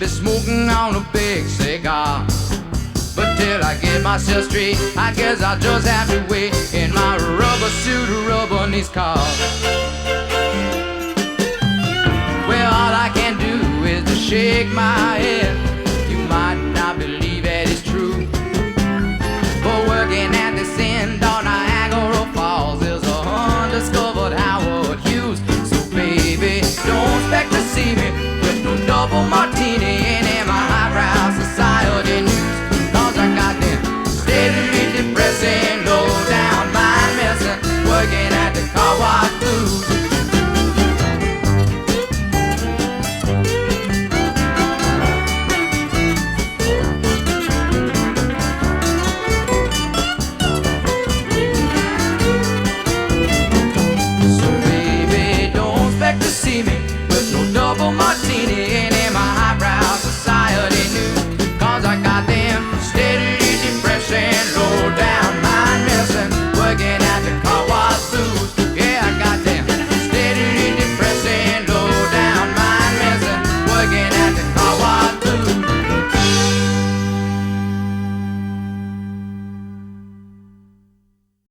be smoking on a big cigar. But till I get myself straight, I guess I'll just have to wait in my rubber suit, rubber knees car. Well, all I can do is to shake my head. You might not believe that it's true, but working at this end on Niagara Falls is a undiscovered Howard Hughes. So baby, don't expect to see me with no double martini in my highbrow society news. Cause I got them steadily depressing, low down mind messing, working at the car wash blues. See me with no double martini